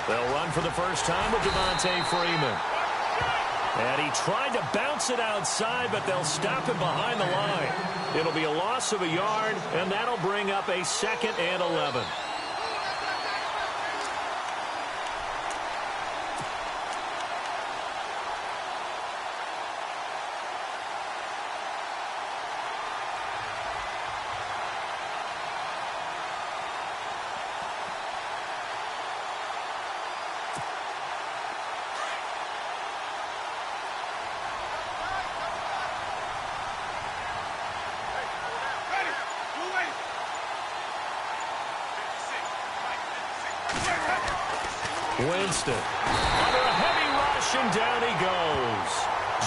They'll run for the first time with Devontae Freeman. And he tried to bounce it outside, but they'll stop him behind the line. It'll be a loss of a yard, and that'll bring up a 2nd and 11. Winston under a heavy rush, and down he goes.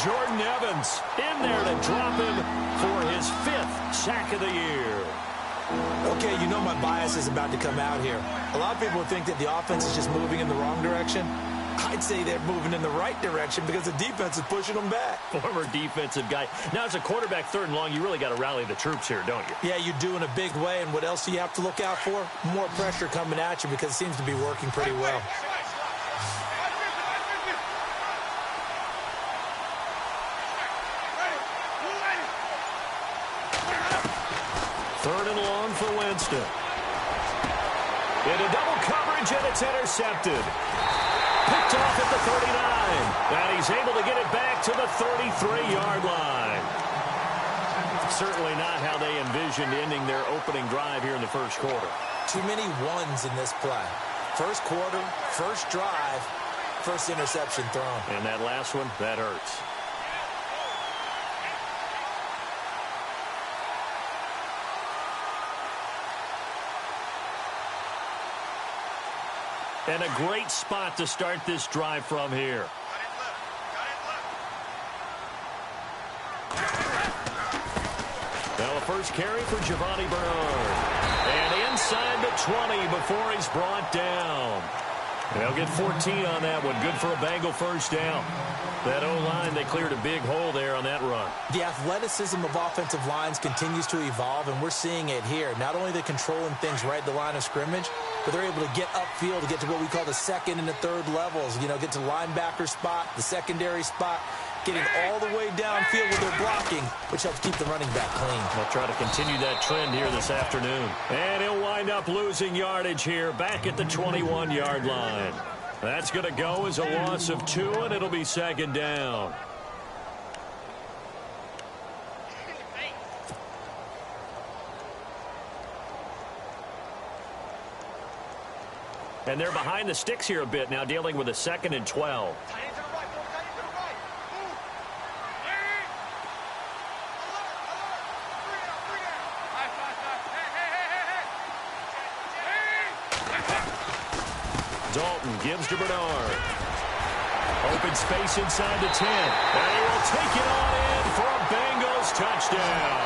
Jordan Evans in there to drop him for his 5th sack of the year. Okay, you know my bias is about to come out here. A lot of people think that the offense is just moving in the wrong direction. I'd say they're moving in the right direction because the defense is pushing them back. Former defensive guy. Now, as a quarterback 3rd and long, you really got to rally the troops here, don't you? Yeah, you do in a big way. And what else do you have to look out for? More pressure coming at you because it seems to be working pretty well. Third and long for Winston. Into double coverage, and it's intercepted. Picked off at the 39. And he's able to get it back to the 33-yard line. Certainly not how they envisioned ending their opening drive here in the first quarter. Too many ones in this play. First quarter, first drive, first interception thrown. And that last one, that hurts. And a great spot to start this drive from here. Now a first carry for Giovanni Bernard. And inside the 20 before he's brought down. They'll get 14 on that one. Good for a Bengal first down. That O-line, they cleared a big hole there on that run. The athleticism of offensive lines continues to evolve, and we're seeing it here. Not only are they controlling things right at the line of scrimmage, but they're able to get upfield to get to what we call the 2nd and the 3rd levels. You know, get to the linebacker spot, the secondary spot, getting all the way downfield with their blocking, which helps keep the running back clean. They'll try to continue that trend here this afternoon. And he'll wind up losing yardage here back at the 21-yard line. That's going to go as a loss of 2, and it'll be 2nd down. And they're behind the sticks here a bit now, dealing with a 2nd and 12. Dalton gives to Bernard. Open space inside the 10. And he will take it on in for a Bengals touchdown.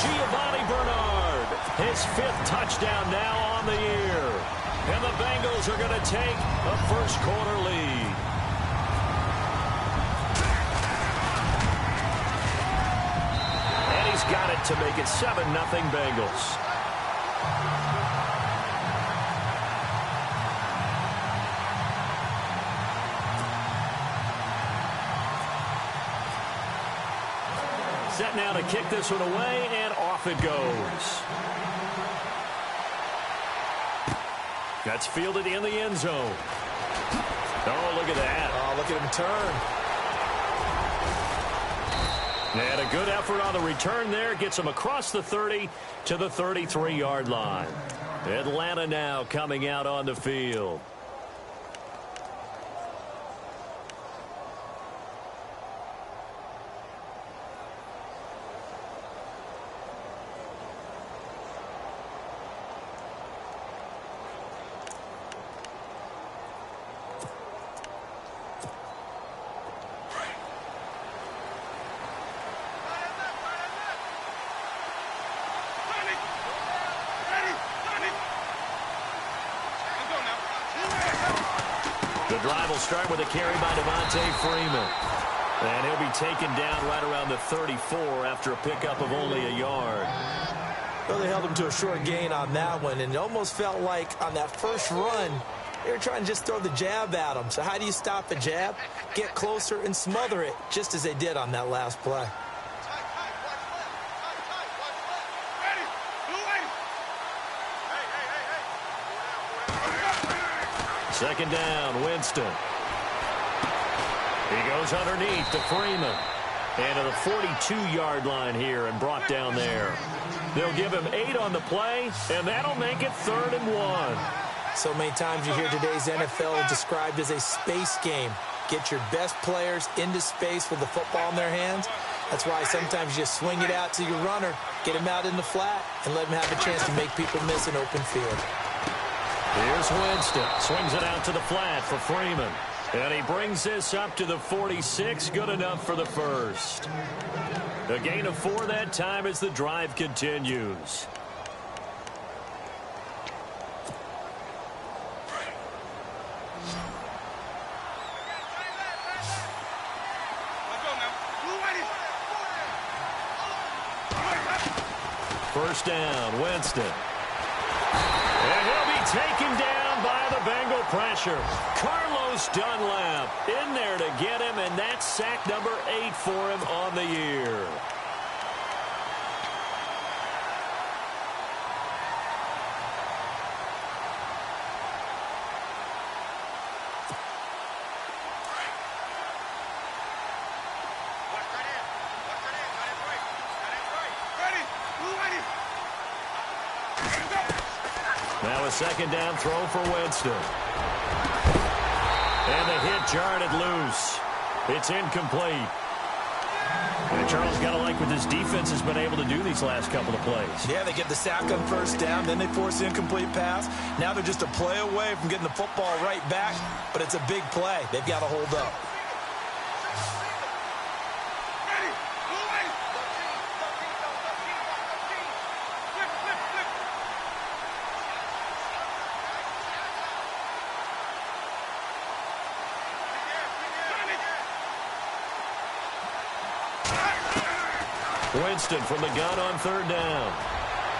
Giovanni Bernard, his 5th touchdown now on the year. And the Bengals are going to take a first quarter lead. And he's got it to make it 7-0 Bengals. Set now to kick this one away, and off it goes. That's fielded in the end zone. Oh, look at that. Oh, look at him turn. And a good effort on the return there. Gets him across the 30 to the 33-yard line. Atlanta now coming out on the field. The drive will start with a carry by Devontae Freeman. And he'll be taken down right around the 34 after a pickup of only a yard. Well, they held him to a short gain on that one, and it almost felt like on that first run, They were trying to just throw the jab at him. So how do you stop a jab? Get closer and smother it, just as they did on that last play. Second down, Winston. He goes underneath to Freeman. And to the 42-yard line here and brought down there. They'll give him 8 on the play, and that'll make it 3rd and 1. So many times you hear today's NFL described as a space game. Get your best players into space with the football in their hands. That's why sometimes you just swing it out to your runner, get him out in the flat, and let him have a chance to make people miss an open field. Here's Winston. Swings it out to the flat for Freeman. And he brings this up to the 46. Good enough for the first. A gain of 4 that time as the drive continues. First down, Winston. And he'll be taken down by the Bengal pressure. Carlos Dunlap in there to get him, and that's sack number 8 for him on the year. Now a second down throw for Winston. And the hit jarred it loose. It's incomplete. And Charles, got to like what this defense has been able to do these last couple of plays. Yeah, they get the sack on first down, then they force the incomplete pass. Now they're just a play away from getting the football right back, but it's a big play. They've got to hold up. Winston from the gun on third down.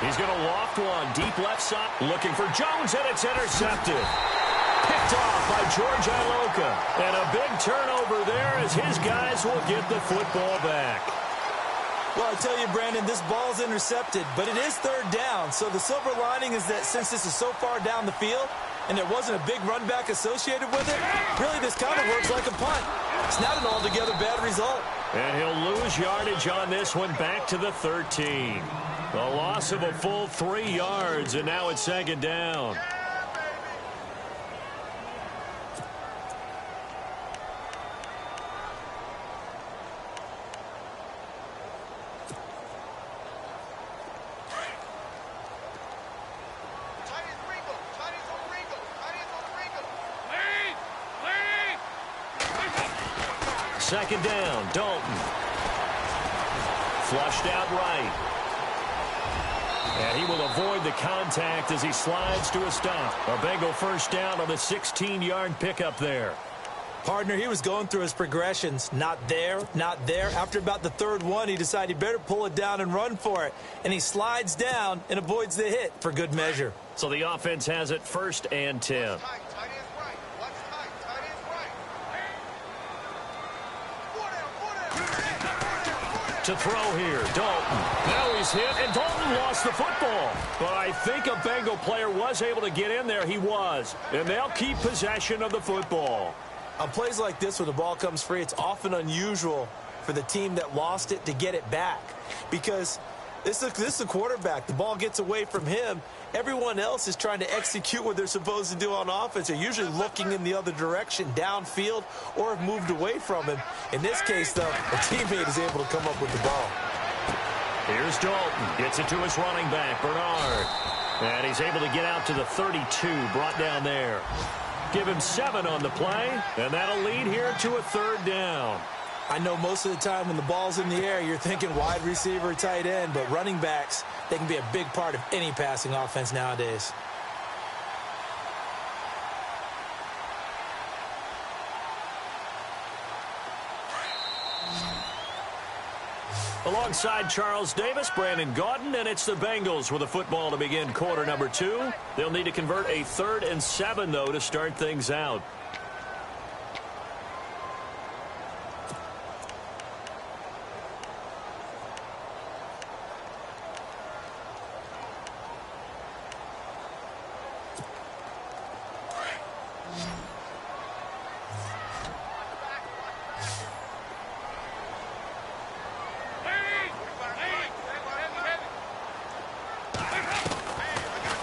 He's going to loft one deep left side. Looking for Jones, and it's intercepted. Picked off by George Iloka. And a big turnover there as his guys will get the football back. Well, I tell you, Brandon, this ball's intercepted, but it is third down. So the silver lining is that since this is so far down the field and there wasn't a big run back associated with it, really this kind of works like a punt. It's not an altogether bad result. And he'll lose yardage on this one back to the 13. A loss of a full 3 yards, and now it's second down. Second down, Dalton. Flushed out right. And he will avoid the contact as he slides to a stop. A Bengal first down on the 16-yard pickup there. Partner, he was going through his progressions. Not there, not there. After about the third one, he decided he better pull it down and run for it. And he slides down and avoids the hit for good measure. So the offense has it 1st and 10. To throw here, Dalton. Now he's hit, and Dalton lost the football. But I think a Bengal player was able to get in there. He was. And they'll keep possession of the football. On plays like this, when the ball comes free, it's often unusual for the team that lost it to get it back. Because this is the quarterback. The ball gets away from him. Everyone else is trying to execute what they're supposed to do on offense. They're usually looking in the other direction, downfield, or have moved away from him. In this case, though, a teammate is able to come up with the ball. Here's Dalton. Gets it to his running back, Bernard. And he's able to get out to the 32, brought down there. Give him 7 on the play, and that'll lead here to a third down. I know most of the time when the ball's in the air, you're thinking wide receiver, tight end, but running backs, they can be a big part of any passing offense nowadays. Alongside Charles Davis, Brandon Gaudin, and it's the Bengals with a football to begin quarter number 2. They'll need to convert a 3rd and 7, though, to start things out.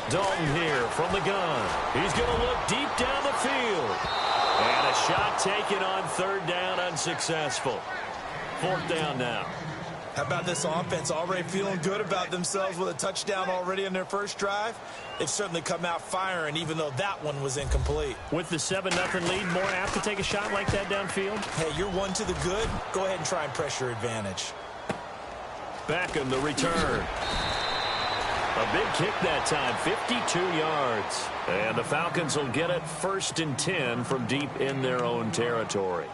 Dalton here from the gun. He's going to look deep down the field. And a shot taken on 3rd down, unsuccessful. 4th down now. How about this offense already feeling good about themselves with a touchdown already in their first drive? They've certainly come out firing, even though that one was incomplete. With the 7-0 lead, more apt to take a shot like that downfield? Hey, you're one to the good. Go ahead and try and press your advantage. Beckham, the return. A big kick that time, 52 yards. And the Falcons will get it 1st and 10 from deep in their own territory.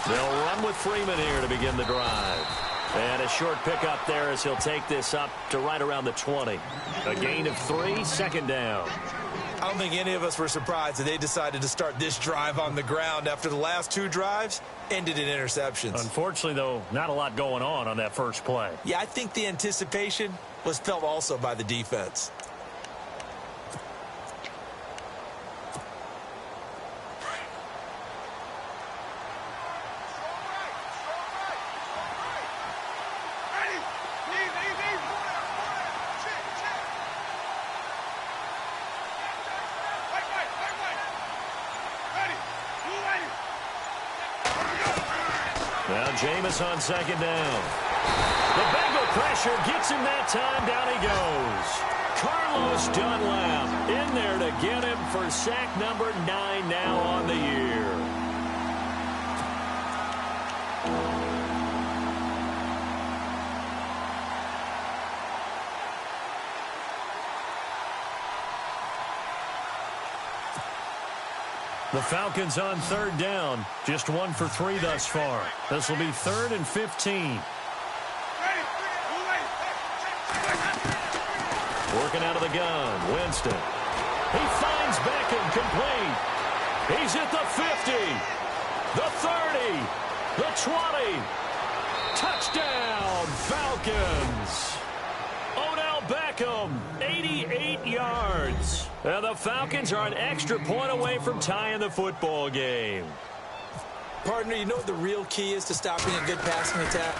They'll run with Freeman here to begin the drive. And a short pickup there as he'll take this up to right around the 20. A gain of 3, 2nd down. I don't think any of us were surprised that they decided to start this drive on the ground after the last 2 drives ended in interceptions. Unfortunately, though, not a lot going on that first play. Yeah, I think the anticipation was felt also by the defense. Now Jameis on 2nd down. The Bengal pressure gets him that time. Down he goes. Carlos Dunlap in there to get him for sack number 9 now on the year. The Falcons on 3rd down. Just 1 for 3 thus far. This will be 3rd and 15. Working out of the gun. Winston. He finds Beckham complete. He's at the 50. The 30. The 20. Touchdown, Falcons. Odell Beckham, 88 yards. And the Falcons are an extra point away from tying the football game. Partner, you know what the real key is to stopping a good passing attack?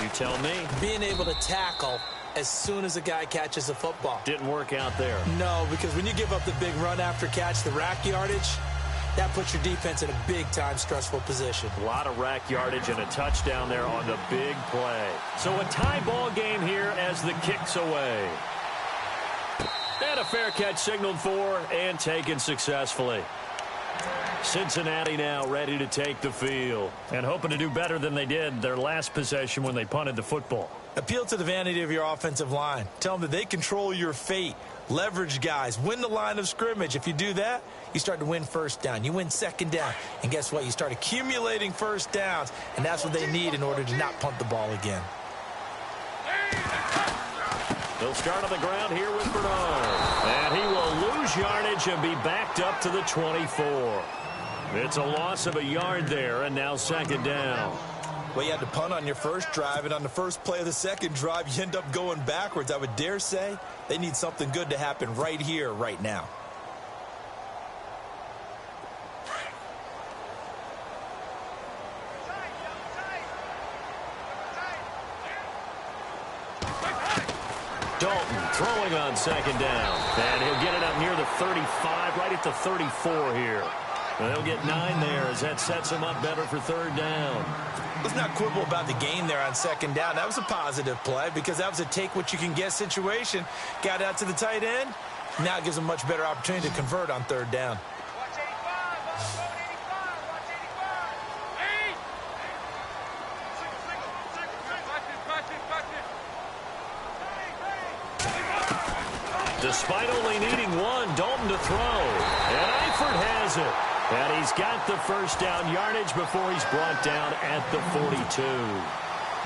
You tell me. Being able to tackle as soon as a guy catches the football. Didn't work out there. No, because when you give up the big run after catch, the rack yardage, that puts your defense in a big-time stressful position. A lot of rack yardage and a touchdown there on the big play. So a tie ball game here as the kick's away. And a fair catch signaled for and taken successfully. Cincinnati now ready to take the field and hoping to do better than they did their last possession when they punted the football. Appeal to the vanity of your offensive line. Tell them that they control your fate. Leverage guys. Win the line of scrimmage. If you do that, you start to win 1st down. You win 2nd down. And guess what? You start accumulating 1st downs. And that's what they need in order to not punt the ball again. They'll start on the ground here with Bernard. And he will lose yardage and be backed up to the 24. It's a loss of a yard there, and now 2nd down. Well, you had to punt on your first drive, and on the first play of the second drive, you end up going backwards. I would dare say they need something good to happen right here, right now. Dalton throwing on 2nd down. And he'll get it up near the 35, right at the 34 here. And they'll get 9 there as that sets him up better for 3rd down. Let's not quibble about the gain there on 2nd down. That was a positive play because that was a take-what-you-can-get situation. Got out to the tight end. Now it gives them a much better opportunity to convert on 3rd down. Despite only needing one, Dalton to throw. And Eifert has it. And he's got the first down yardage before he's brought down at the 42.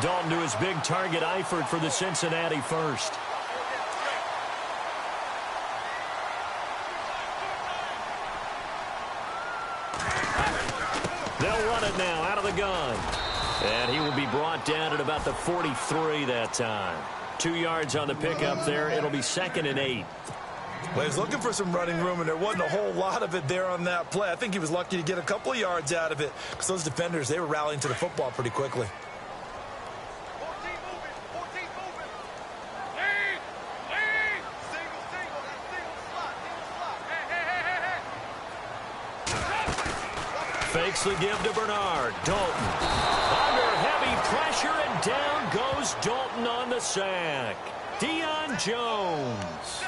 Dalton to his big target, Eifert, for the Cincinnati first. They'll run it now out of the gun. And he will be brought down at about the 43 that time. 2 yards on the pickup there. It'll be 2nd and 8. Well, he was looking for some running room, and there wasn't a whole lot of it there on that play. I think he was lucky to get a couple of yards out of it because those defenders, they were rallying to the football pretty quickly. Fakes the give to Bernard. Dalton under heavy pressure, and down goes Dalton on the sack. Deion Jones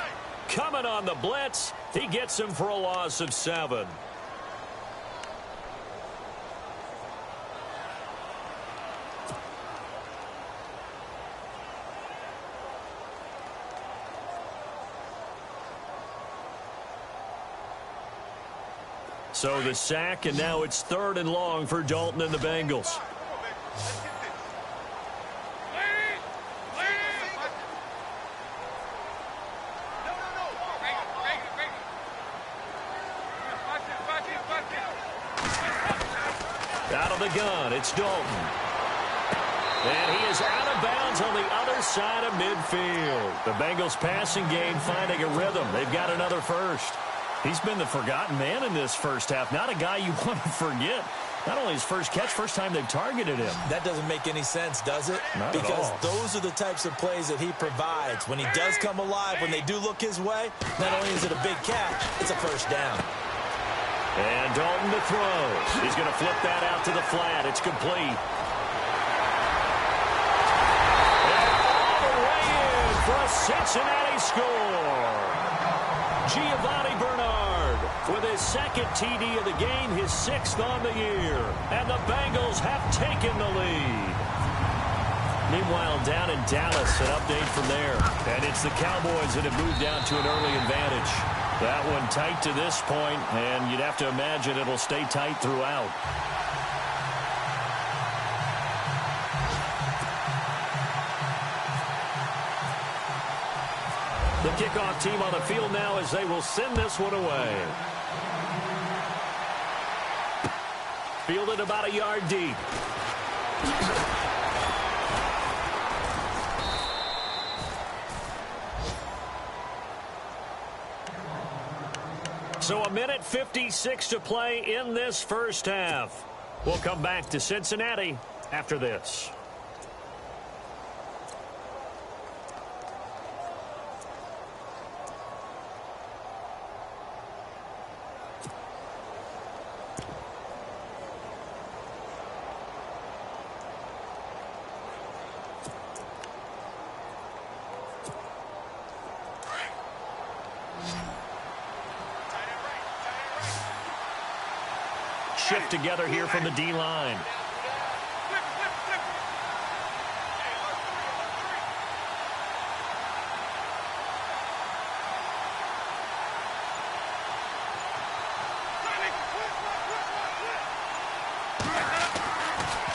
coming on the blitz. He gets him for a loss of 7. So the sack, and now it's 3rd and long for Dalton and the Bengals. Out of the gun, it's Dalton. And he is out of bounds on the other side of midfield. The Bengals passing game finding a rhythm. They've got another first. He's been the forgotten man in this first half. Not a guy you want to forget. Not only his first catch, first time they've targeted him. That doesn't make any sense, does it? Not because at all. Those are the types of plays that he provides. When he does come alive, when they do look his way, not only is it a big catch, it's a first down. And Dalton to throw. He's going to flip that out to the flat. It's complete. And all the way in for a Cincinnati score. Giovanni Bernard with his 2nd TD of the game, his 6th on the year. And the Bengals have taken the lead. Meanwhile, down in Dallas, an update from there. And it's the Cowboys that have moved down to an early advantage. That one tight to this point, and you'd have to imagine it'll stay tight throughout. The kickoff team on the field now as they will send this one away. Fielded about a yard deep. So 1:56 to play in this first half. We'll come back to Cincinnati after this. Shift together here from the D-line.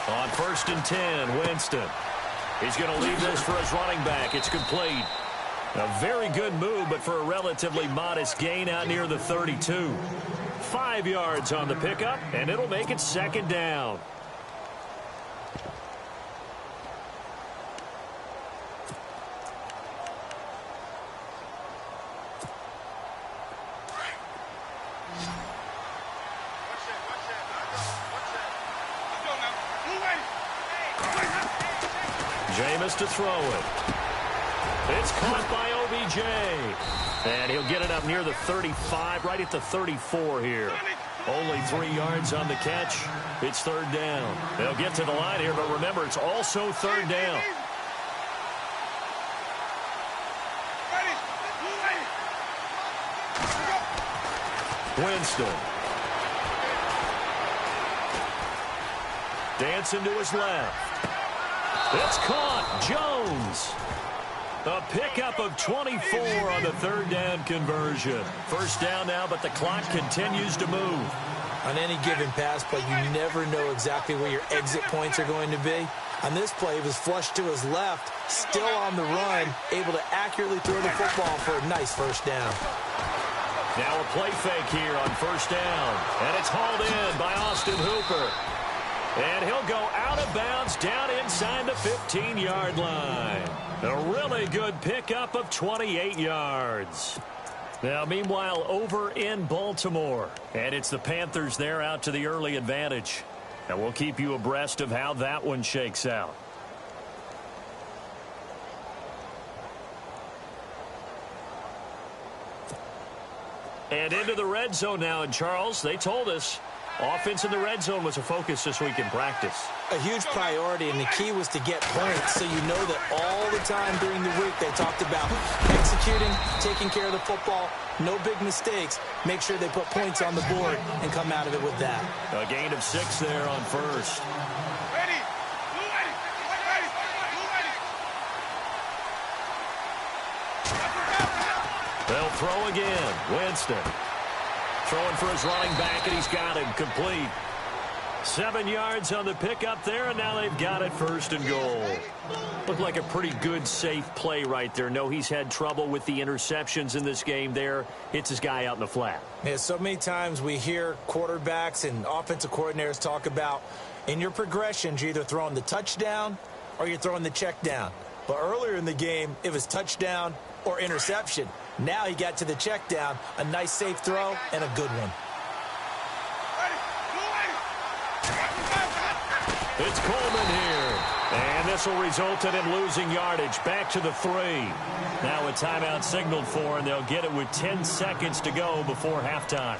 On 1st and 10, Winston. He's going to leave this for his running back. It's complete. A very good move, but for a relatively modest gain out near the 32. 5 yards on the pickup, and it'll make it 2nd down. Jameis to throw it. It's caught by OBJ. And he'll get it up near the 35, right at the 34 here. Only 3 yards on the catch. It's 3rd down. They'll get to the line here, but remember, it's also 3rd down. Winston. Dancing to his left. It's caught. Jones. A pickup of 24 on the third down conversion. First down now, but the clock continues to move. On any given pass play, you never know exactly where your exit points are going to be. On this play, he was flushed to his left, still on the run, able to accurately throw the football for a nice first down. Now a play fake here on first down. And it's hauled in by Austin Hooper. And he'll go out of bounds down inside the 15-yard line. A really good pickup of 28 yards. Now, meanwhile, over in Baltimore. And it's the Panthers there out to the early advantage. And we'll keep you abreast of how that one shakes out. And into the red zone now. And, Charles, they told us offense in the red zone was a focus this week in practice. A huge priority, and the key was to get points, so you know that all the time during the week they talked about executing, taking care of the football, no big mistakes, make sure they put points on the board and come out of it with that. A gain of 6 there on first. They'll throw again. Winston throwing for his running back, and he's got him complete. 7 yards on the pickup there, and now they've got it first and goal. Looked like a pretty good, safe play right there. No, he's had trouble with the interceptions in this game there. Hits his guy out in the flat. Yeah, so many times we hear quarterbacks and offensive coordinators talk about in your progressions, you're either throwing the touchdown or you're throwing the check down. But earlier in the game, it was touchdown or interception. Now he got to the check down, a nice safe throw, and a good one. It's Coleman here. And this will result in him losing yardage. Back to the 3. Now a timeout signaled for, and they'll get it with 10 seconds to go before halftime.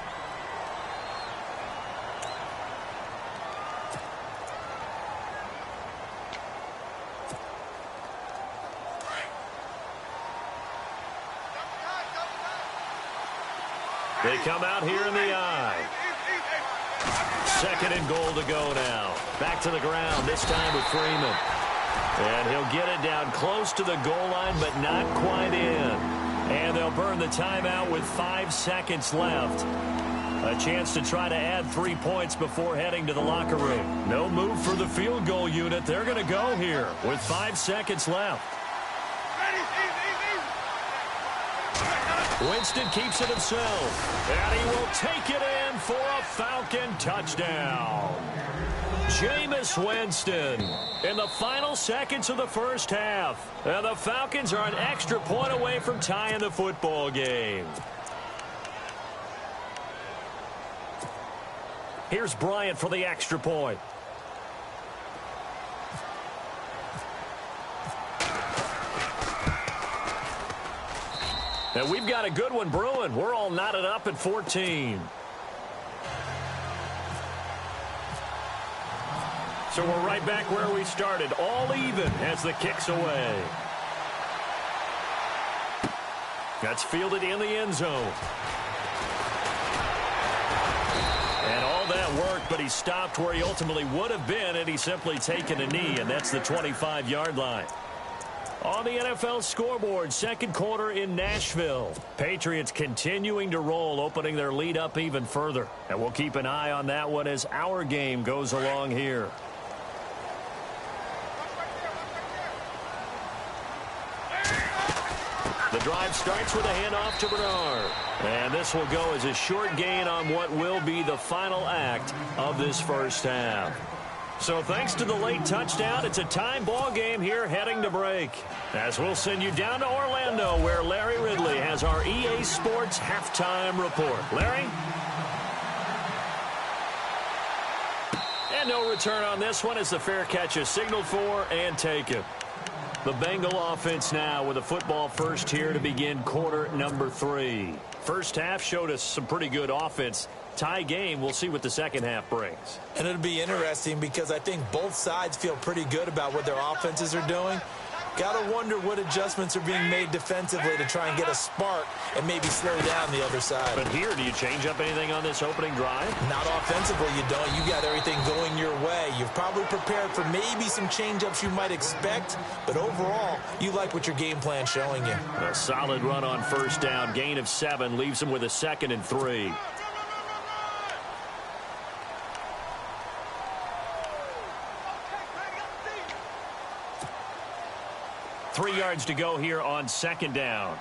They come out here in the eye. 2nd and goal to go now. Back to the ground, this time with Freeman. And he'll get it down close to the goal line, but not quite in. And they'll burn the timeout with 5 seconds left. A chance to try to add 3 points before heading to the locker room. No move for the field goal unit. They're going to go here with 5 seconds left. Winston keeps it himself, and he will take it in for a Falcon touchdown. Jameis Winston in the final seconds of the first half. And the Falcons are an extra point away from tying the football game. Here's Bryant for the extra point. And we've got a good one brewing. We're all knotted up at 14. So we're right back where we started, all even as the kick's away. That's fielded in the end zone. And all that worked, but he stopped where he ultimately would have been, and he's simply taken a knee, and that's the 25-yard line. On the NFL scoreboard, second quarter in Nashville. Patriots continuing to roll, opening their lead up even further. And we'll keep an eye on that one as our game goes along here. The drive starts with a handoff to Bernard. And this will go as a short gain on what will be the final act of this first half. So thanks to the late touchdown, it's a time ball game here heading to break. As we'll send you down to Orlando, where Larry Ridley has our EA Sports halftime report. Larry? And no return on this one as the fair catch is signaled for and taken. The Bengal offense now with a football first here to begin quarter number 3. First half showed us some pretty good offense. Tie game, we'll see what the second half brings. And it'll be interesting because I think both sides feel pretty good about what their offenses are doing. Gotta wonder what adjustments are being made defensively to try and get a spark and maybe slow down the other side. But here, do you change up anything on this opening drive? Not offensively, you don't. You got everything going your way. You've probably prepared for maybe some change-ups you might expect, but overall, you like what your game plan's showing you. A solid run on first down. Gain of 7 leaves him with a 2nd and 3. Three yards to go here on 2nd down.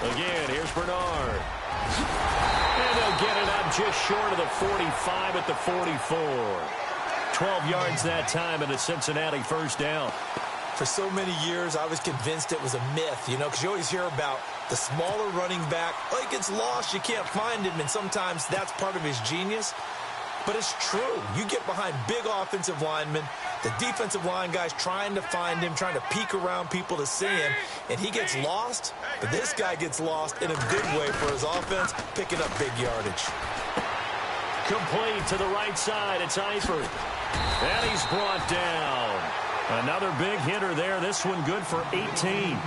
Again, here's Bernard. And they'll get it up just short of the 45 at the 44. 12 yards that time and a Cincinnati first down. For so many years, I was convinced it was a myth, because you always hear about the smaller running back. Oh, he gets lost, you can't find him, and sometimes that's part of his genius. But it's true. You get behind big offensive linemen, the defensive line guys trying to find him, trying to peek around people to see him, and he gets lost. But this guy gets lost in a good way for his offense, picking up big yardage. Complete to the right side. It's Eifert. And he's brought down. Another big hitter there. This one good for 18.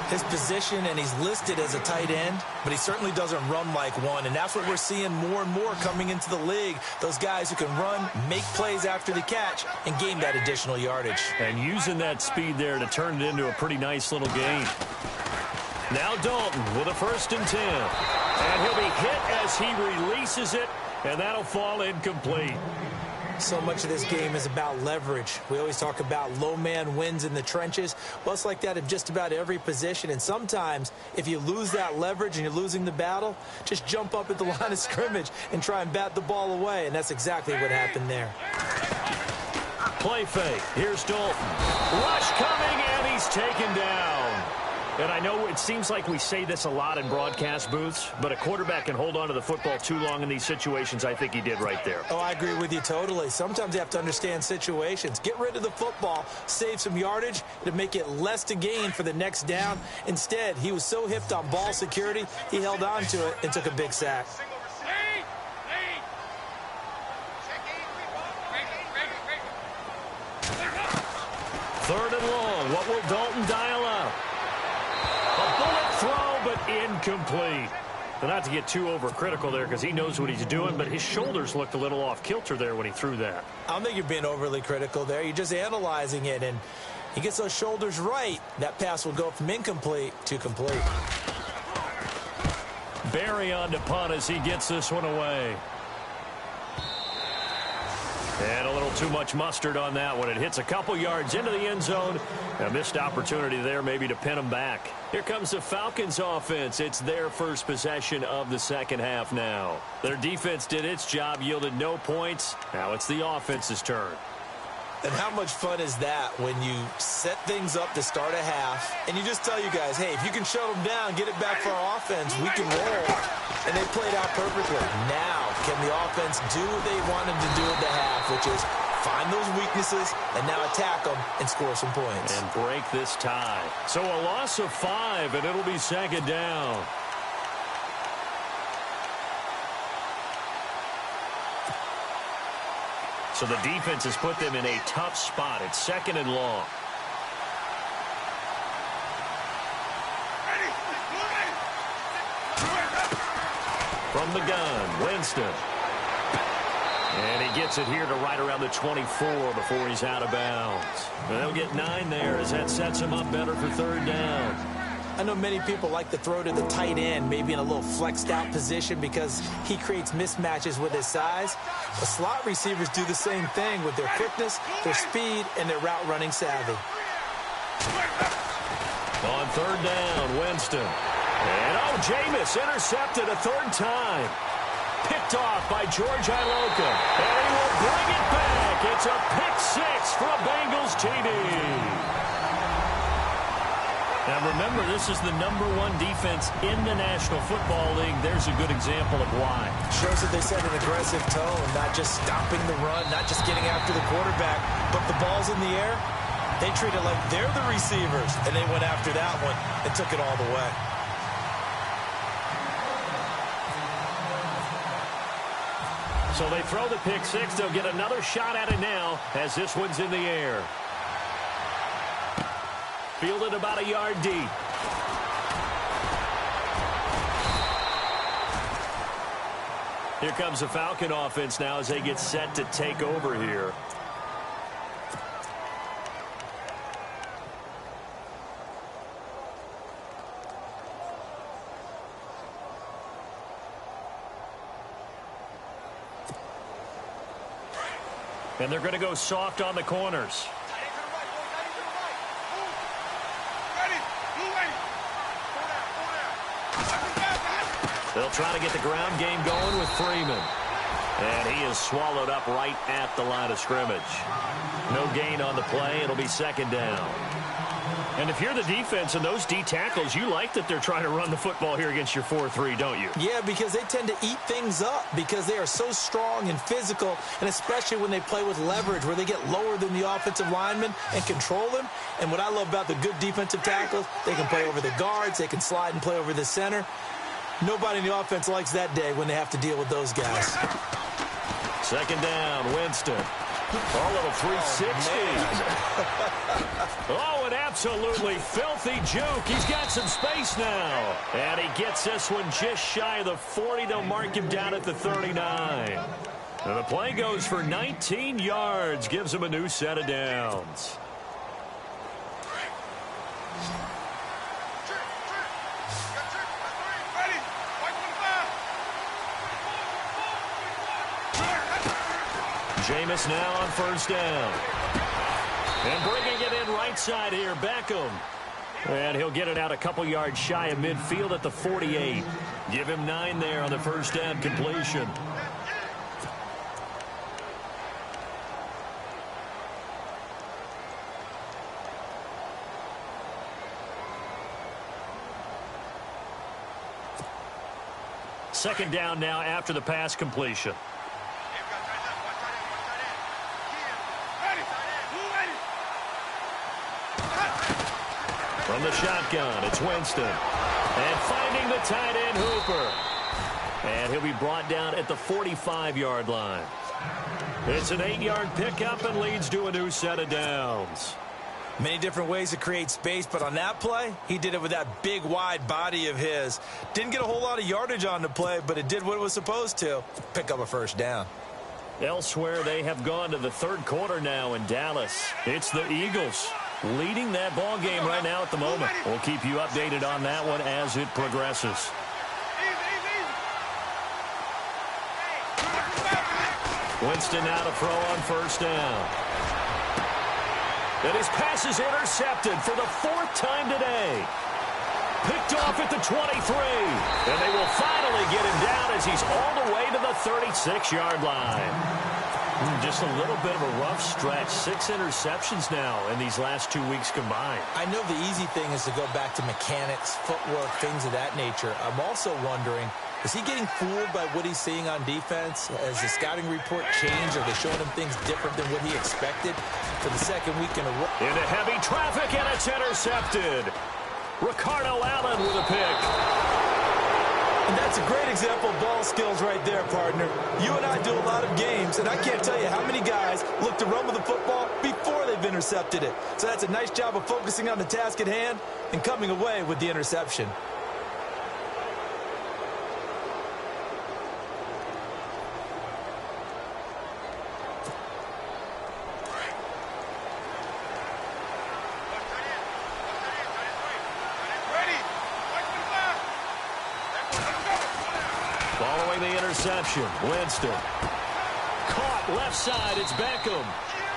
His position, and he's listed as a tight end, but he certainly doesn't run like one, and that's what we're seeing more and more coming into the league. Those guys who can run, make plays after the catch, and gain that additional yardage. And using that speed there to turn it into a pretty nice little gain. Now Dalton with a 1st and 10. And he'll be hit as he releases it, and that'll fall incomplete. So much of this game is about leverage. We always talk about low man wins in the trenches. Well, it's like that in just about every position. And sometimes, if you lose that leverage and you're losing the battle, just jump up at the line of scrimmage and try and bat the ball away. And that's exactly what happened there. Play fake. Here's Dalton. Rush coming, and he's taken down. And I know it seems like we say this a lot in broadcast booths, but a quarterback can hold on to the football too long in these situations. I think he did right there. Oh, I agree with you totally. Sometimes you have to understand situations. Get rid of the football, save some yardage to make it less to gain for the next down. Instead, he was so hipped on ball security, he held on to it and took a big sack. Third and long. What will Dalton dial up? A bullet throw, but incomplete. But not to get too overcritical there because he knows what he's doing, but his shoulders looked a little off kilter there when he threw that. I don't think you're being overly critical there. You're just analyzing it, and he gets those shoulders right. That pass will go from incomplete to complete. Barry on to punt as he gets this one away. And a little too much mustard on that one. It hits a couple yards into the end zone. A missed opportunity there maybe to pin him back. Here comes the Falcons offense. It's their first possession of the second half now. Their defense did its job, yielded no points. Now it's the offense's turn. And how much fun is that when you set things up to start a half and you just tell you guys, hey, if you can shut them down, get it back for our offense, we can roll. And they played out perfectly. Now, can the offense do what they wanted to do at the half, which is find those weaknesses and now attack them and score some points. And break this tie. So a loss of 5, and it'll be second down. So the defense has put them in a tough spot. It's second and long. From the gun, Winston. And he gets it here to right around the 24 before he's out of bounds. And they'll get 9 there as that sets him up better for third down. I know many people like to throw to the tight end, maybe in a little flexed out position because he creates mismatches with his size. The slot receivers do the same thing with their quickness, their speed, and their route running savvy. On third down, Winston. And Jameis intercepted a third time. Picked off by George Iloka. And he will bring it back. It's a pick 6 for a Bengals TD. Now remember, this is the #1 defense in the National Football League. There's a good example of why. Shows that they set an aggressive tone, not just stopping the run, not just getting after the quarterback, but the ball's in the air. They treat it like they're the receivers, and they went after that one and took it all the way. So they throw the pick six. They'll get another shot at it now as this one's in the air. Fielded about a yard deep. Here comes the Falcon offense now as they get set to take over here. And they're going to go soft on the corners. They'll try to get the ground game going with Freeman. And he is swallowed up right at the line of scrimmage. No gain on the play. It'll be second down. And if you're the defense and those D tackles, you like that they're trying to run the football here against your 4-3, don't you? Yeah, because they tend to eat things up because they are so strong and physical, and especially when they play with leverage where they get lower than the offensive linemen and control them. And what I love about the good defensive tackles, they can play over the guards, they can slide and play over the center. Nobody in the offense likes that day when they have to deal with those guys. Second down, Winston. Oh, little 360. Oh, an absolutely filthy juke. He's got some space now. And he gets this one just shy of the 40. They'll mark him down at the 39. And the play goes for 19 yards. Gives him a new set of downs. Jameis now on first down. And bringing it in right side here, Beckham. And he'll get it out a couple yards shy of midfield at the 48. Give him 9 there on the first down completion. Second down now after the pass completion. From the shotgun, it's Winston. And finding the tight end, Hooper. And he'll be brought down at the 45-yard line. It's an 8-yard pickup and leads to a new set of downs. Many different ways to create space, but on that play, he did it with that big, wide body of his. Didn't get a whole lot of yardage on the play, but it did what it was supposed to. Pick up a first down. Elsewhere, they have gone to the third quarter now in Dallas. It's the Eagles leading that ball game right now at the moment. We'll keep you updated on that one as it progresses. Winston now to throw on first down. And his pass is intercepted for the 4th time today. Picked off at the 23. And they will finally get him down as he's all the way to the 36-yard line. Just a little bit of a rough stretch. 6 interceptions now in these last 2 weeks combined. I know the easy thing is to go back to mechanics, footwork, things of that nature. I'm also wondering, is he getting fooled by what he's seeing on defense? Has the scouting report changed? Are they showing him things different than what he expected for the second week in a row? Into heavy traffic, and it's intercepted. Ricardo Allen with a pick. And that's a great example of ball skills right there, partner. You and I do a lot of games, and I can't tell you how many guys look to run with the football before they've intercepted it. So that's a nice job of focusing on the task at hand and coming away with the interception. Following the interception, Winston. Caught left side, it's Beckham.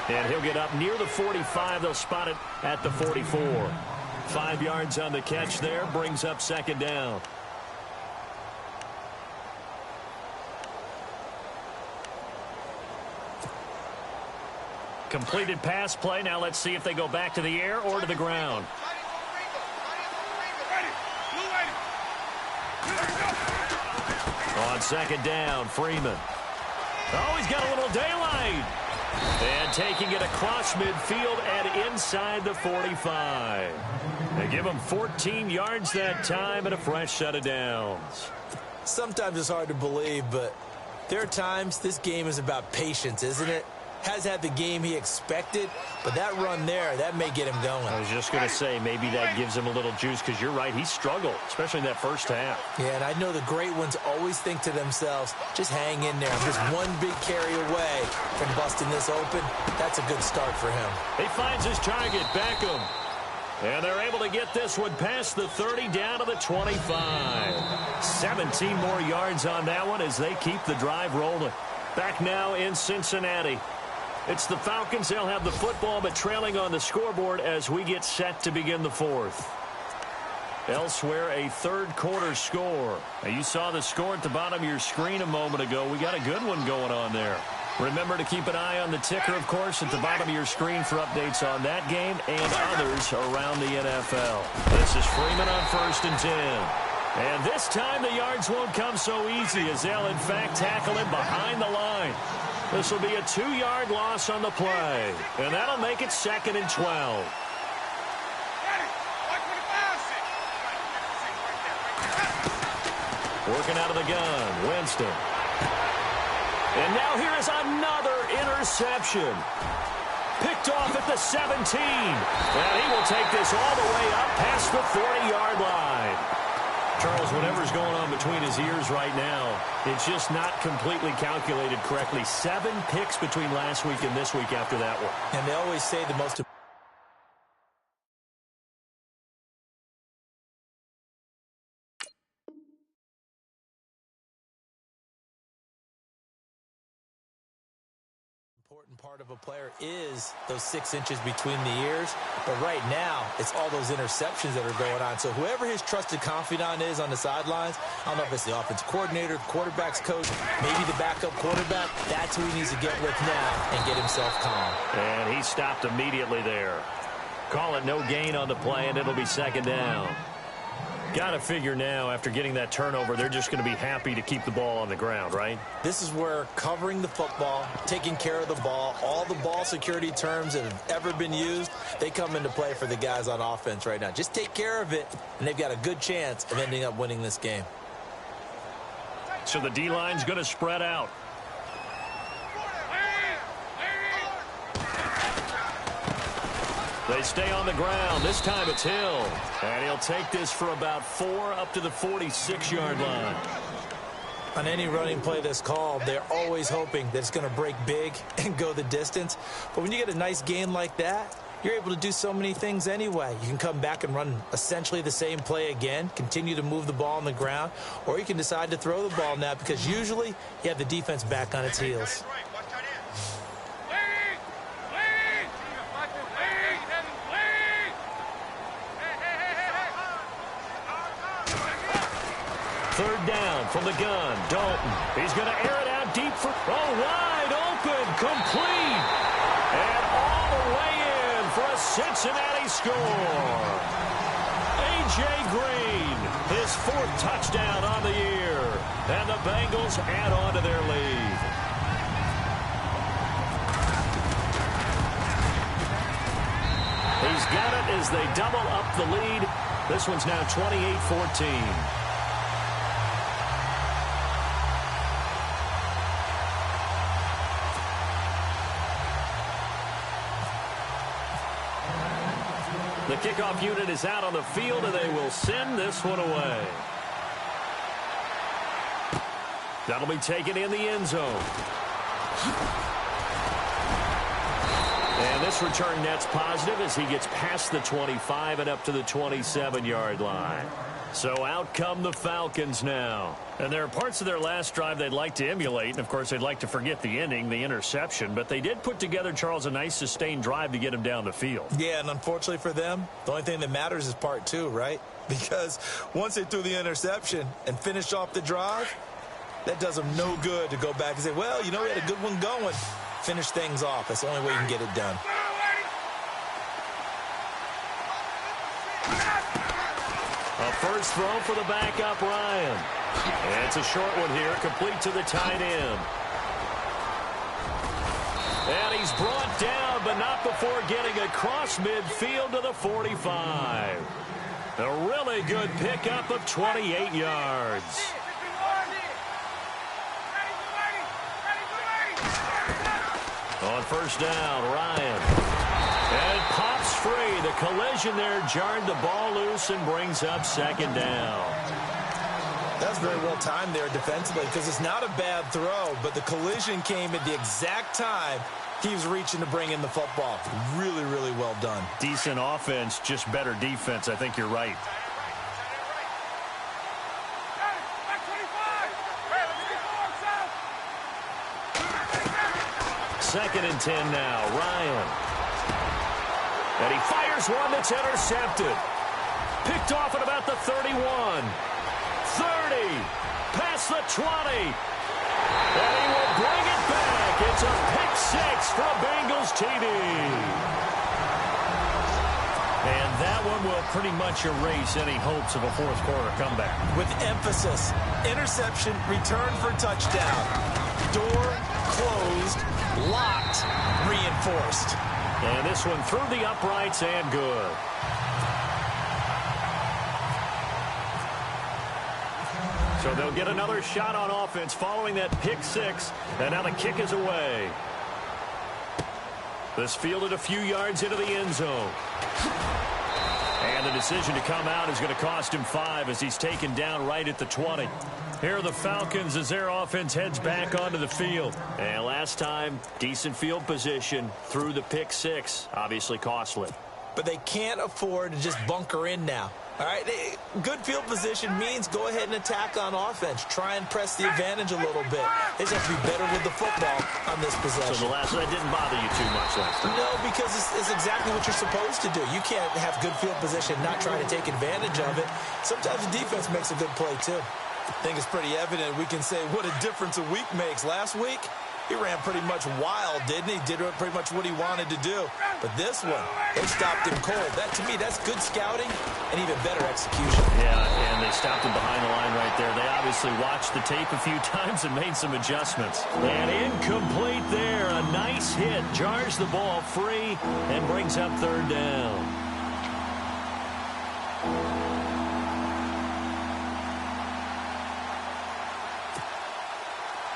And he'll get up near the 45. They'll spot it at the 44. 5 yards on the catch there, brings up second down. Completed pass play. Now let's see if they go back to the air or to the ground. On second down, Freeman. Oh, he's got a little daylight. And taking it across midfield and inside the 45. They give him 14 yards that time and a fresh set of downs. Sometimes it's hard to believe, but There are times this game is about patience, isn't it? Has had the game he expected, but that run there, that may get him going. I was just going to say, maybe that gives him a little juice, because you're right, he struggled, especially in that first half. Yeah, and I know the great ones always think to themselves, just hang in there. I'm just one big carry away from busting this open. That's a good start for him. He finds his target, Beckham. And they're able to get this one past the 30 down to the 25. 17 more yards on that one as they keep the drive rolling. Back now in Cincinnati. It's the Falcons. They'll have the football, but trailing on the scoreboard as we get set to begin the fourth. Elsewhere, a third-quarter score. Now, you saw the score at the bottom of your screen a moment ago. We got a good one going on there. Remember to keep an eye on the ticker, of course, at the bottom of your screen for updates on that game and others around the NFL. This is Freeman on 1st and 10. And this time the yards won't come so easy as they'll, in fact, tackle him behind the line. This will be a 2-yard loss on the play, and that'll make it 2nd and 12. Working out of the gun, Winston. And now here is another interception. Picked off at the 17. And he will take this all the way up past the 40-yard line. Charles, whatever's going on between his ears right now, it's just not completely calculated correctly. 7 picks between last week and this week after that one. And they always say the most important part of a player is those 6 inches between the ears. But right now, it's all those interceptions that are going on. So whoever his trusted confidant is on the sidelines, I don't know if it's the offensive coordinator, the quarterback's coach, maybe the backup quarterback, that's who he needs to get with now and get himself calm. And he stopped immediately there. Call it no gain on the play, and it'll be 2nd down. Got to figure now, after getting that turnover, they're just going to be happy to keep the ball on the ground, right? This is where covering the football, taking care of the ball, all the ball security terms that have ever been used, they come into play for the guys on offense right now. Just take care of it, and they've got a good chance of ending up winning this game. So the D-line's going to spread out. They stay on the ground. This time it's Hill. And he'll take this for about 4 up to the 46-yard line. On any running play that's called, they're always hoping that it's going to break big and go the distance. But when you get a nice gain like that, you're able to do so many things anyway. You can come back and run essentially the same play again, continue to move the ball on the ground, or you can decide to throw the ball now because usually you have the defense back on its heels. Third down from the gun. Dalton. He's going to air it out deep for... Oh, wide open. Complete. And all the way in for a Cincinnati score. A.J. Green, his 4th touchdown on the year. And the Bengals add on to their lead. He's got it as they double up the lead. This one's now 28-14. The kickoff unit is out on the field, and they will send this one away. That'll be taken in the end zone. And this return net's positive as he gets past the 25 and up to the 27-yard line. So out come the Falcons now. And there are parts of their last drive they'd like to emulate. And, of course, they'd like to forget the ending, the interception. But they did put together, Charles, a nice sustained drive to get him down the field. Yeah, and unfortunately for them, the only thing that matters is part 2, right? Because once they threw the interception and finished off the drive, that does them no good to go back and say, well, you know, we had a good one going. Finish things off. That's the only way you can get it done. A first throw for the backup, Ryan. And it's a short one here, complete to the tight end. And he's brought down, but not before getting across midfield to the 45. A really good pickup of 28 yards. On first down, Ryan. And it pops free. The collision there jarred the ball loose and brings up second down. That's very well timed there defensively because it's not a bad throw, but the collision came at the exact time he was reaching to bring in the football. Really, really well done. Decent offense, just better defense. I think you're right. Second and 10 now, Ryan. And he fires one that's intercepted. Picked off at about the 31. 30. Past the 20. And he will bring it back. It's a pick six for a Bengals TD. And that one will pretty much erase any hopes of a fourth quarter comeback. With emphasis, interception, return for touchdown. Door closed, locked, reinforced. And this one through the uprights and good. So they'll get another shot on offense following that pick six. And now the kick is away. This fielded a few yards into the end zone. And the decision to come out is going to cost him 5 as he's taken down right at the 20. Here are the Falcons as their offense heads back onto the field. And last time, decent field position through the pick six. Obviously costly. But they can't afford to just bunker in now. All right, good field position means go ahead and attack on offense. Try and press the advantage a little bit. They just have to be better with the football on this possession. So the last one didn't bother you too much last time? No, because it's exactly what you're supposed to do. You can't have good field position and not try to take advantage of it. Sometimes the defense makes a good play, too. I think it's pretty evident we can say what a difference a week makes. Last week, he ran pretty much wild, didn't he? Did pretty much what he wanted to do. But this one, they stopped him cold. That, to me, that's good scouting and even better execution. Yeah, and they stopped him behind the line right there. They obviously watched the tape a few times and made some adjustments. And incomplete there. A nice hit. Jars the ball free and brings up third down.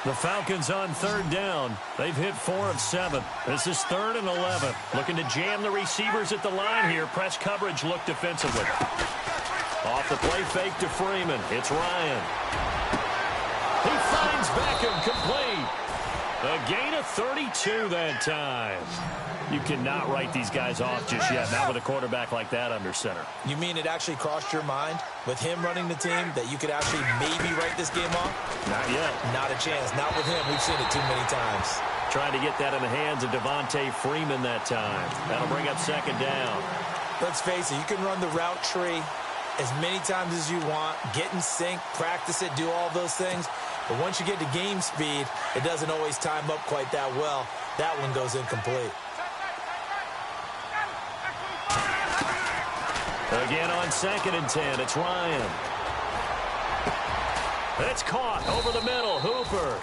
The Falcons on third down. They've hit 4 of 7. This is 3rd and 11. Looking to jam the receivers at the line here. Press coverage look defensively. Off the play fake to Freeman. It's Ryan. He finds Beckham complete. A gain of 32 that time. You cannot write these guys off just yet. Not with a quarterback like that under center. You mean it actually crossed your mind with him running the team that you could actually maybe write this game off? Not yet. Not a chance. Not with him. We've seen it too many times. Trying to get that in the hands of Devontae Freeman that time. That'll bring up second down. Let's face it, you can run the route tree as many times as you want, get in sync, practice it, do all those things. But once you get to game speed, it doesn't always time up quite that well. That one goes incomplete. Again on 2nd and 10, it's Ryan. It's caught over the middle, Hooper.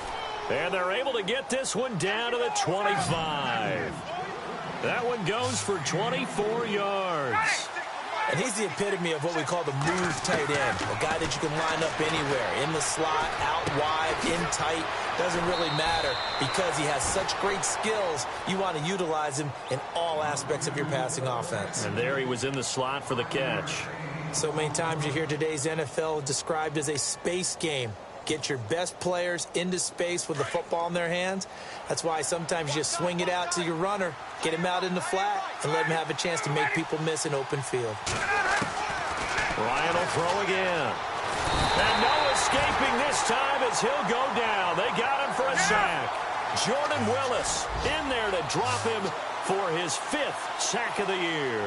And they're able to get this one down to the 25. That one goes for 24 yards. And he's the epitome of what we call the move tight end. A guy that you can line up anywhere. In the slot, out wide, in tight. Doesn't really matter because he has such great skills. You want to utilize him in all aspects of your passing offense. And there he was in the slot for the catch. So many times you hear today's NFL described as a space game. Get your best players into space with the football in their hands. That's why sometimes you just swing it out to your runner, get him out in the flat, and let him have a chance to make people miss an open field. Ryan will throw again. And no escaping this time as he'll go down. They got him for a sack. Jordan Willis in there to drop him for his 5th sack of the year.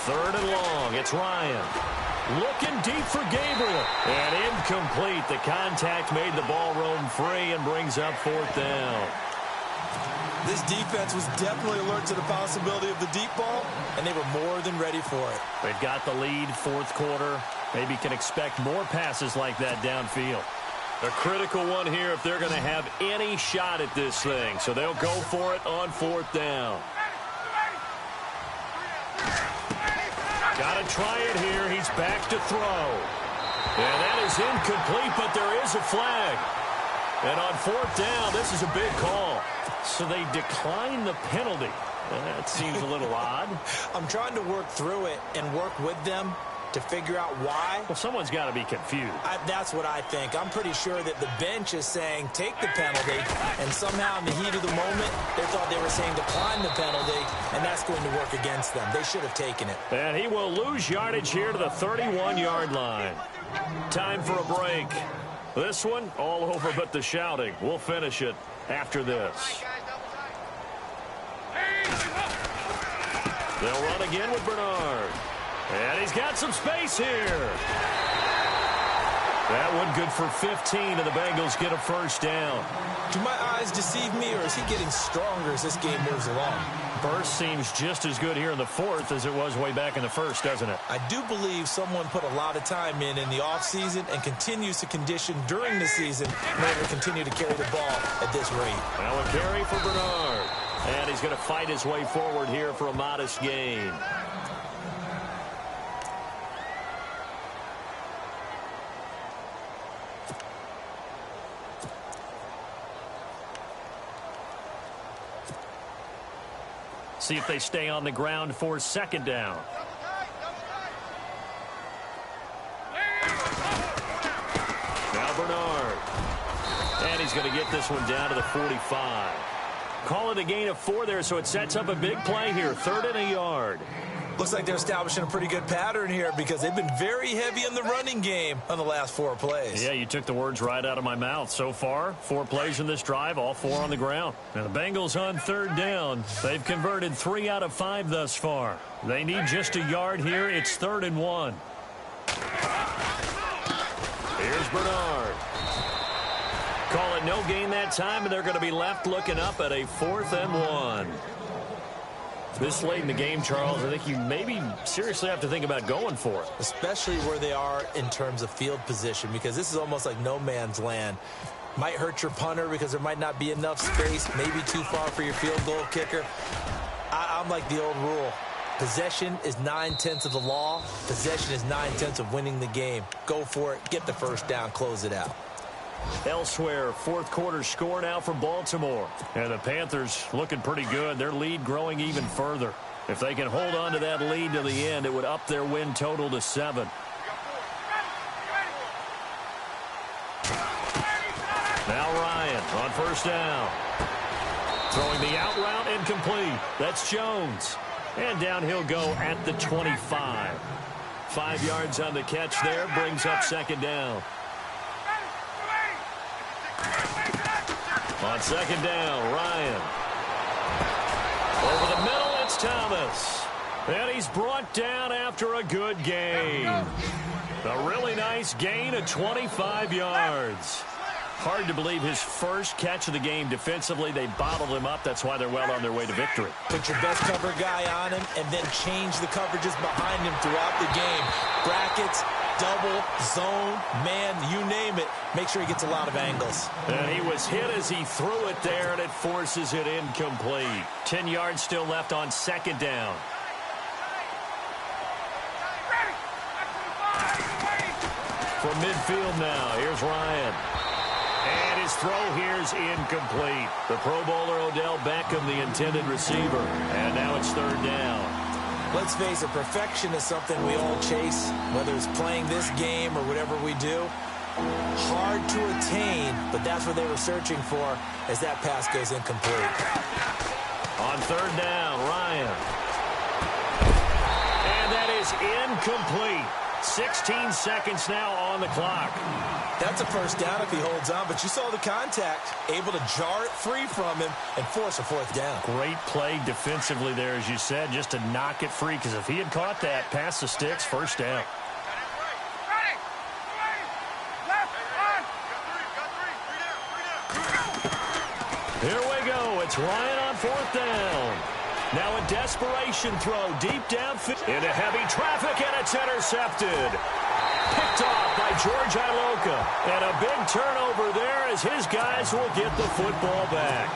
Third and long, it's Ryan. Looking deep for Gabriel. And incomplete. The contact made the ball roam free and brings up 4th down. This defense was definitely alert to the possibility of the deep ball, and they were more than ready for it. They've got the lead, 4th quarter. Maybe can expect more passes like that downfield. A critical one here if they're going to have any shot at this thing. So they'll go for it on 4th down. Got a to try it here. He's back to throw. And that is incomplete, but there is a flag. And on 4th down, this is a big call. So they decline the penalty. That seems a little odd. I'm trying to work through it and work with them to figure out why. Well, someone's got to be confused. That's what I think. I'm pretty sure that the bench is saying take the penalty, and somehow in the heat of the moment, they thought they were saying decline the penalty, and that's going to work against them. They should have taken it. And he will lose yardage here to the 31-yard line. Time for a break. This one, all over but the shouting. We'll finish it after this. They'll run again with Bernard. And he's got some space here. That one good for 15, and the Bengals get a first down. Do my eyes deceive me, or is he getting stronger as this game moves along? Burst seems just as good here in the 4th as it was way back in the 1st, doesn't it? I do believe someone put a lot of time in the offseason and continues to condition during the season in order to continue to carry the ball at this rate. Now a carry for Bernard. And he's going to fight his way forward here for a modest gain. See if they stay on the ground for 2nd down. Now Bernard. And he's going to get this one down to the 45. Call it a gain of 4 there, so it sets up a big play here. 3rd and a yard. Looks like they're establishing a pretty good pattern here because they've been very heavy in the running game on the last 4 plays. Yeah, you took the words right out of my mouth. So far, 4 plays in this drive, all 4 on the ground. Now the Bengals on 3rd down. They've converted 3 out of 5 thus far. They need just a yard here. It's 3rd and 1. Here's Bernard. Call it no gain that time, and they're going to be left looking up at a 4th and 1. This late in the game, Charles, I think you maybe seriously have to think about going for it. Especially where they are in terms of field position, because this is almost like no man's land. Might hurt your punter because there might not be enough space, maybe too far for your field goal kicker. I'm like the old rule. Possession is 9/10 of the law. Possession is 9/10 of winning the game. Go for it. Get the first down. Close it out. Elsewhere, 4th quarter score now for Baltimore. And the Panthers looking pretty good. Their lead growing even further. If they can hold on to that lead to the end, it would up their win total to 7. Now Ryan on 1st down. Throwing the out route incomplete. That's Jones. And down he'll go at the 25. 5 yards on the catch there. Brings up 2nd down. On 2nd down, Ryan. Over the middle, it's Thomas. And he's brought down after a good gain. A really nice gain of 25 yards. Hard to believe his first catch of the game defensively. They bottled him up. That's why they're well on their way to victory. Put your best cover guy on him and then change the coverages behind him throughout the game. Brackets, double, zone, man, you name it. Make sure he gets a lot of angles. And he was hit as he threw it there, and it forces it incomplete. 10 yards still left on 2nd down. From midfield now, here's Ryan. And his throw here is incomplete. The Pro Bowler Odell Beckham, the intended receiver. And now it's 3rd down. Let's face it, perfection is something we all chase, whether it's playing this game or whatever we do. Hard to attain, but that's what they were searching for as that pass goes incomplete. On 3rd down, Ryan. And that is incomplete. 16 seconds now on the clock. That's a first down if he holds on, but you saw the contact, able to jar it free from him and force a 4th down. Great play defensively there, as you said, just to knock it free, because if he had caught that, past the sticks, first down. Here we go. It's Ryan on 4th down. Now a desperation throw deep downfield into heavy traffic, and it's intercepted. Picked off by George Iloka. And a big turnover there as his guys will get the football back.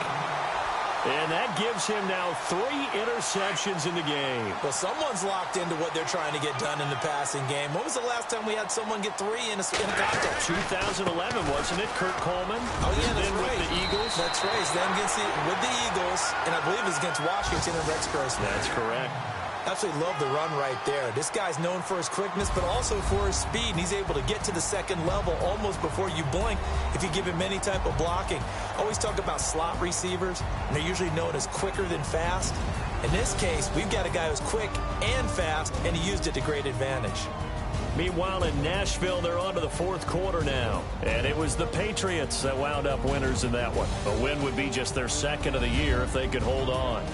And that gives him now 3 interceptions in the game. Well, someone's locked into what they're trying to get done in the passing game. When was the last time we had someone get 3 in a contest? 2011, wasn't it? Kurt Coleman? Oh, yeah, that's right. With the Eagles? That's right. Then with the Eagles, and I believe it's against Washington and Rex Grossman. That's correct. Absolutely love the run right there. This guy's known for his quickness, but also for his speed. And he's able to get to the second level almost before you blink if you give him any type of blocking. Always talk about slot receivers, and they're usually known as quicker than fast. In this case, we've got a guy who's quick and fast, and he used it to great advantage. Meanwhile, in Nashville, they're on to the fourth quarter now. And it was the Patriots that wound up winners in that one. A win would be just their second of the year if they could hold on.